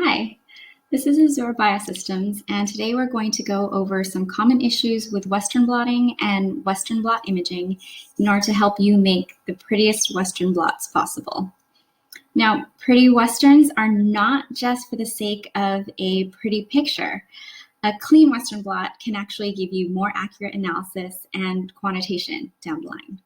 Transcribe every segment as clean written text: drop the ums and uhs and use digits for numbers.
Hi, this is Azure Biosystems, and today we're going to go over some common issues with Western blotting and Western blot imaging in order to help you make the prettiest Western blots possible. Now, pretty Westerns are not just for the sake of a pretty picture. A clean Western blot can actually give you more accurate analysis and quantitation down the line.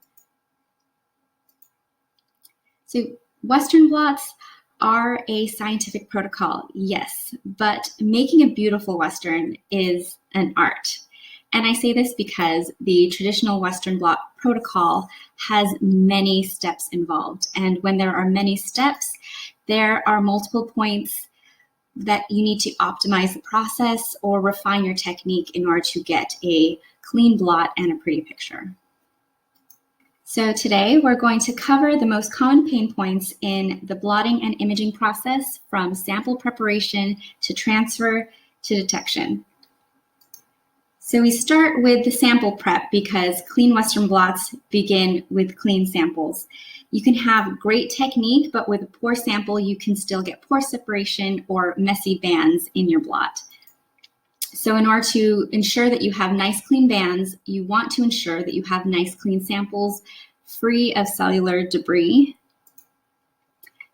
So Western blots are a scientific protocol, yes, but making a beautiful Western is an art. And I say this because the traditional Western blot protocol has many steps involved. And when there are many steps, there are multiple points that you need to optimize the process or refine your technique in order to get a clean blot and a pretty picture. So today we're going to cover the most common pain points in the blotting and imaging process, from sample preparation to transfer to detection. So we start with the sample prep because clean Western blots begin with clean samples. You can have great technique, but with a poor sample, you can still get pore separation or messy bands in your blot. So in order to ensure that you have nice clean bands, you want to ensure that you have nice clean samples free of cellular debris.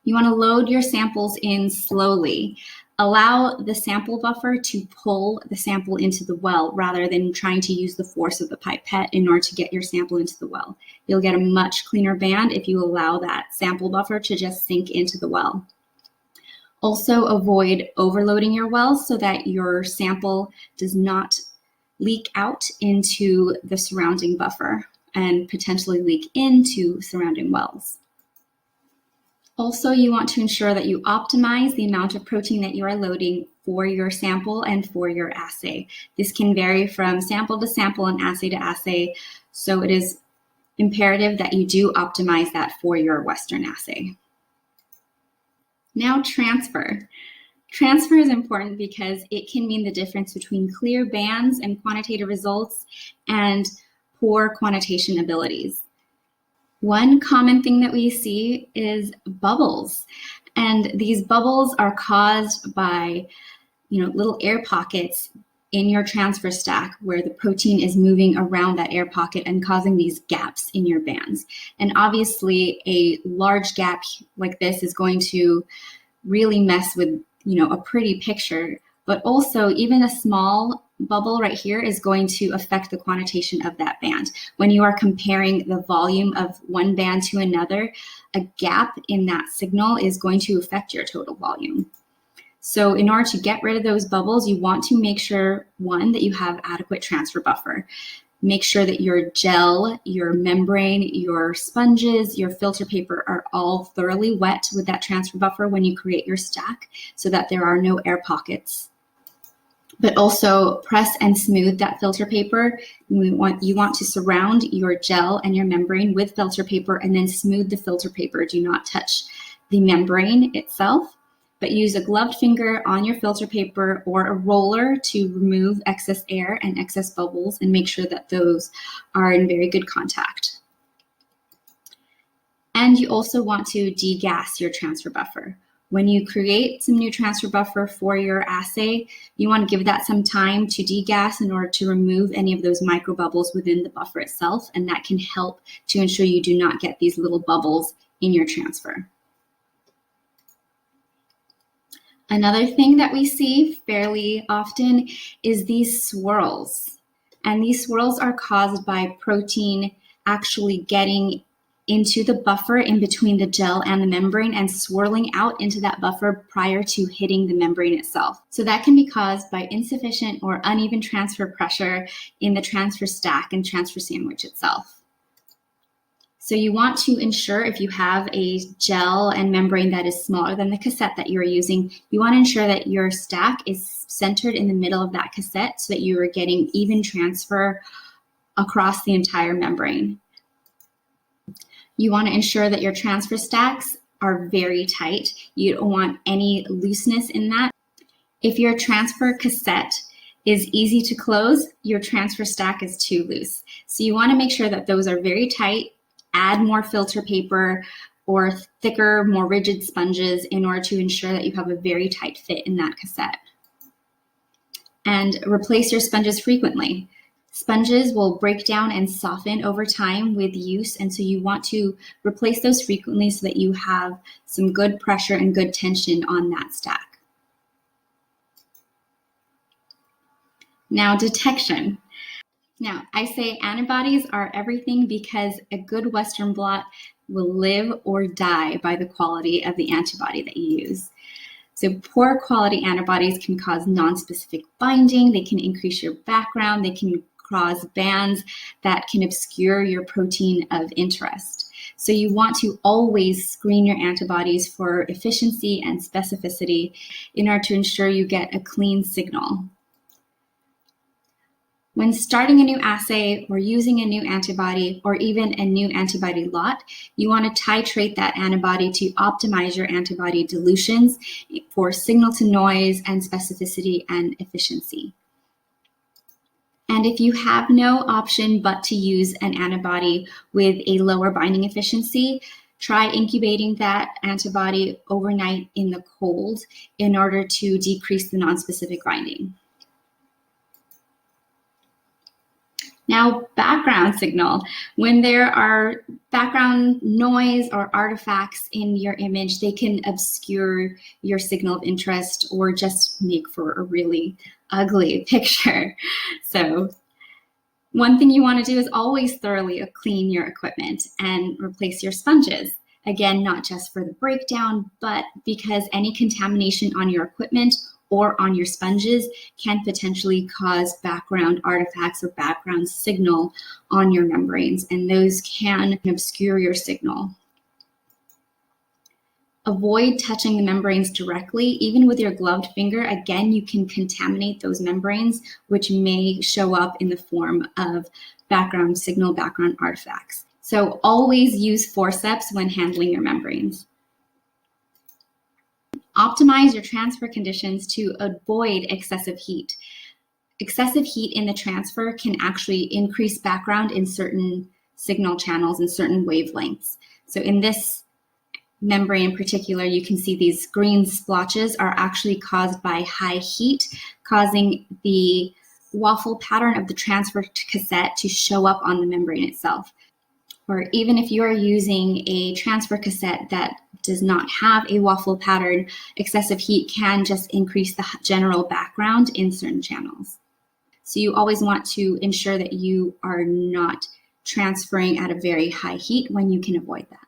You want to load your samples in slowly. Allow the sample buffer to pull the sample into the well rather than trying to use the force of the pipette in order to get your sample into the well. You'll get a much cleaner band if you allow that sample buffer to just sink into the well. Also avoid overloading your wells so that your sample does not leak out into the surrounding buffer and potentially leak into surrounding wells. Also, you want to ensure that you optimize the amount of protein that you are loading for your sample and for your assay. This can vary from sample to sample and assay to assay, so it is imperative that you do optimize that for your Western assay. Now, transfer. Transfer is important because it can mean the difference between clear bands and quantitative results and poor quantitation abilities. One common thing that we see is bubbles, and these bubbles are caused by little air pockets in your transfer stack where the protein is moving around that air pocket and causing these gaps in your bands. And obviously a large gap like this is going to really mess with a pretty picture, but also even a small bubble right here is going to affect the quantitation of that band. When you are comparing the volume of one band to another, a gap in that signal is going to affect your total volume. So in order to get rid of those bubbles, you want to make sure, one, that you have adequate transfer buffer. Make sure that your gel, your membrane, your sponges, your filter paper are all thoroughly wet with that transfer buffer when you create your stack so that there are no air pockets. But also press and smooth that filter paper. You want to surround your gel and your membrane with filter paper and then smooth the filter paper. Do not touch the membrane itself, but use a gloved finger on your filter paper or a roller to remove excess air and excess bubbles and make sure that those are in very good contact. And you also want to degas your transfer buffer. When you create some new transfer buffer for your assay, you want to give that some time to degas in order to remove any of those micro bubbles within the buffer itself, and that can help to ensure you do not get these little bubbles in your transfer. Another thing that we see fairly often is these swirls. And these swirls are caused by protein actually getting into the buffer in between the gel and the membrane and swirling out into that buffer prior to hitting the membrane itself. So that can be caused by insufficient or uneven transfer pressure in the transfer stack and transfer sandwich itself. So you want to ensure, if you have a gel and membrane that is smaller than the cassette that you're using, you want to ensure that your stack is centered in the middle of that cassette so that you are getting even transfer across the entire membrane. You want to ensure that your transfer stacks are very tight. You don't want any looseness in that. If your transfer cassette is easy to close, your transfer stack is too loose. So you want to make sure that those are very tight. Add more filter paper or thicker, more rigid sponges in order to ensure that you have a very tight fit in that cassette. And replace your sponges frequently. Sponges will break down and soften over time with use, and so you want to replace those frequently so that you have some good pressure and good tension on that stack. Now, detection. Now, I say antibodies are everything because a good Western blot will live or die by the quality of the antibody that you use. So poor quality antibodies can cause non-specific binding, they can increase your background, they can cause bands that can obscure your protein of interest. So you want to always screen your antibodies for efficiency and specificity in order to ensure you get a clean signal. When starting a new assay or using a new antibody or even a new antibody lot, you want to titrate that antibody to optimize your antibody dilutions for signal to noise and specificity and efficiency. And if you have no option but to use an antibody with a lower binding efficiency, try incubating that antibody overnight in the cold in order to decrease the nonspecific binding. Now, background signal. When there are background noise or artifacts in your image, they can obscure your signal of interest or just make for a really ugly picture. So one thing you want to do is always thoroughly clean your equipment and replace your sponges. Again, not just for the breakdown, but because any contamination on your equipment or on your sponges can potentially cause background artifacts or background signal on your membranes, and those can obscure your signal. Avoid touching the membranes directly. Even with your gloved finger, again, you can contaminate those membranes, which may show up in the form of background signal, background artifacts. So always use forceps when handling your membranes. Optimize your transfer conditions to avoid excessive heat. Excessive heat in the transfer can actually increase background in certain signal channels and certain wavelengths. So in this membrane in particular, you can see these green splotches are actually caused by high heat, causing the waffle pattern of the transfer to cassette to show up on the membrane itself. Or even if you are using a transfer cassette that does not have a waffle pattern, excessive heat can just increase the general background in certain channels. So you always want to ensure that you are not transferring at a very high heat when you can avoid that.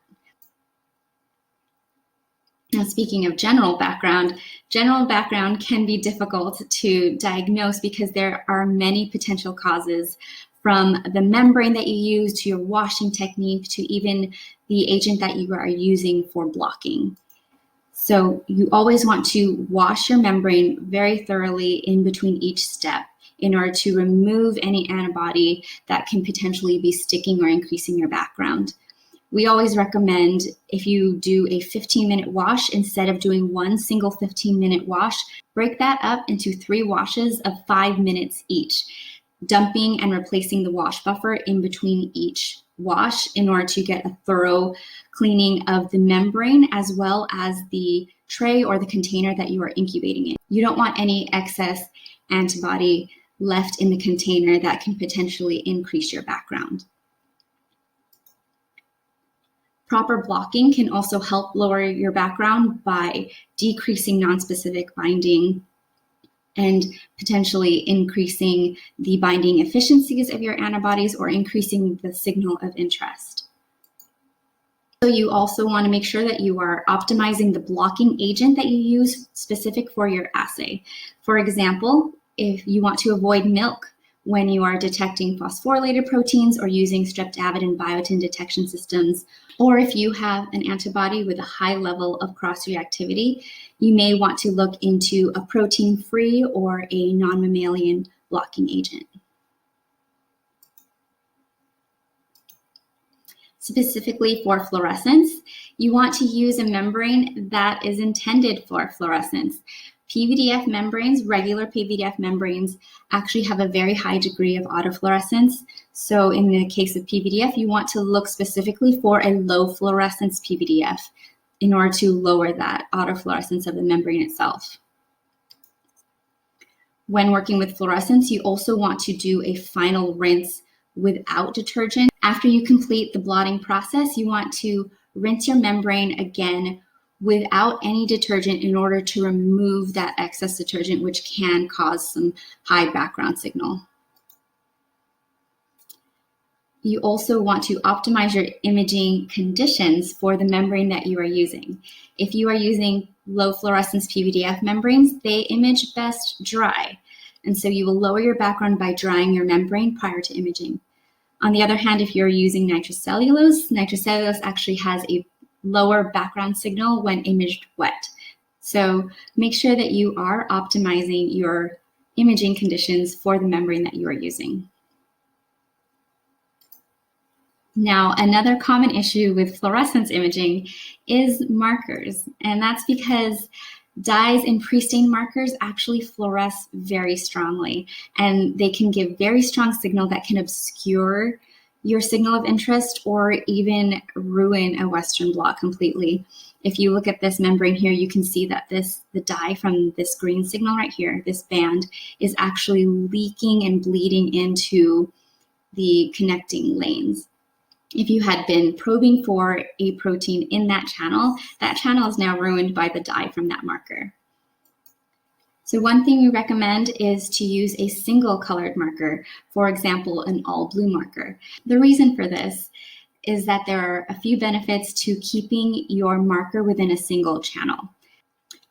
Now, speaking of general background can be difficult to diagnose because there are many potential causes, from the membrane that you use to your washing technique to even the agent that you are using for blocking. So you always want to wash your membrane very thoroughly in between each step in order to remove any antibody that can potentially be sticking or increasing your background. We always recommend, if you do a 15-minute wash, instead of doing one single 15-minute wash, break that up into 3 washes of 5 minutes each, dumping and replacing the wash buffer in between each wash in order to get a thorough cleaning of the membrane as well as the tray or the container that you are incubating in. You don't want any excess antibody left in the container that can potentially increase your background. Proper blocking can also help lower your background by decreasing nonspecific binding and potentially increasing the binding efficiencies of your antibodies or increasing the signal of interest. So you also want to make sure that you are optimizing the blocking agent that you use specific for your assay. For example, if you want to avoid milk when you are detecting phosphorylated proteins or using streptavid and biotin detection systems, or if you have an antibody with a high level of cross-reactivity, you may want to look into a protein-free or a non-mammalian blocking agent. Specifically for fluorescence, you want to use a membrane that is intended for fluorescence. PVDF membranes, regular PVDF membranes, actually have a very high degree of autofluorescence. So in the case of PVDF, you want to look specifically for a low fluorescence PVDF in order to lower that autofluorescence of the membrane itself. When working with fluorescents, you also want to do a final rinse without detergent. After you complete the blotting process, you want to rinse your membrane again without any detergent in order to remove that excess detergent, which can cause some high background signal. You also want to optimize your imaging conditions for the membrane that you are using. If you are using low fluorescence PVDF membranes, they image best dry. And so you will lower your background by drying your membrane prior to imaging. On the other hand, if you're using nitrocellulose actually has a lower background signal when imaged wet. So make sure that you are optimizing your imaging conditions for the membrane that you are using. Now, another common issue with fluorescence imaging is markers, and that's because dyes in pre-stain markers actually fluoresce very strongly, and they can give very strong signal that can obscure your signal of interest or even ruin a Western blot completely. If you look at this membrane here, you can see that the dye from this green signal right here, this band, is actually leaking and bleeding into the connecting lanes. If you had been probing for a protein in that channel is now ruined by the dye from that marker. So one thing we recommend is to use a single colored marker, for example, an all blue marker. The reason for this is that there are a few benefits to keeping your marker within a single channel.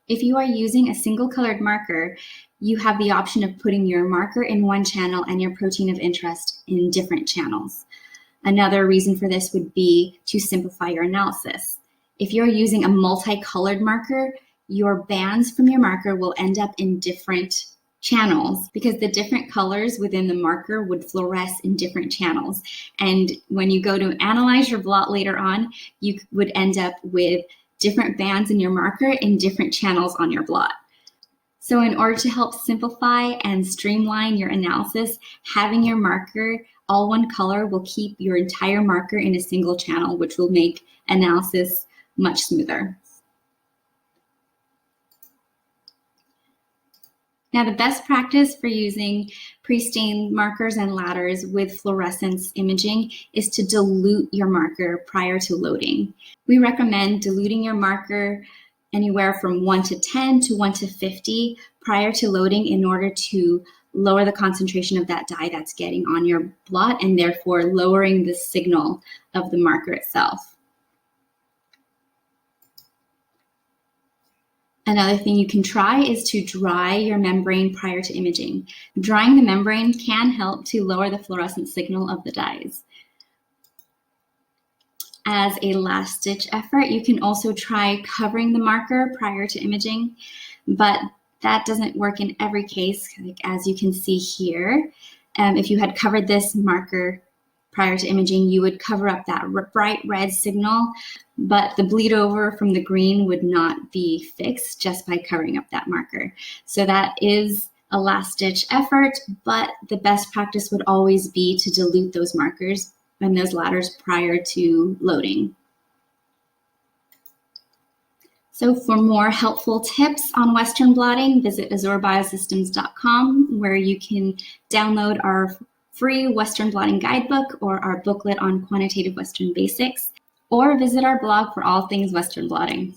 If you are using a single colored marker, you have the option of putting your marker in one channel and your protein of interest in different channels. Another reason for this would be to simplify your analysis. If you're using a multicolored marker, your bands from your marker will end up in different channels because the different colors within the marker would fluoresce in different channels. And when you go to analyze your blot later on, you would end up with different bands in your marker in different channels on your blot. So in order to help simplify and streamline your analysis, having your marker all one color will keep your entire marker in a single channel, which will make analysis much smoother. Now, the best practice for using pre-stained markers and ladders with fluorescence imaging is to dilute your marker prior to loading. We recommend diluting your marker anywhere from 1 to 10 to 1 to 50 prior to loading in order to lower the concentration of that dye that's getting on your blot and therefore lowering the signal of the marker itself. Another thing you can try is to dry your membrane prior to imaging. Drying the membrane can help to lower the fluorescent signal of the dyes. As a last-ditch effort, you can also try covering the marker prior to imaging, but that doesn't work in every case, as you can see here. If you had covered this marker prior to imaging, you would cover up that bright red signal, but the bleed over from the green would not be fixed just by covering up that marker. So that is a last-ditch effort, but the best practice would always be to dilute those markers and those ladders prior to loading. So for more helpful tips on Western blotting, visit azurebiosystems.com, where you can download our free Western blotting guidebook or our booklet on quantitative Western basics, or visit our blog for all things Western blotting.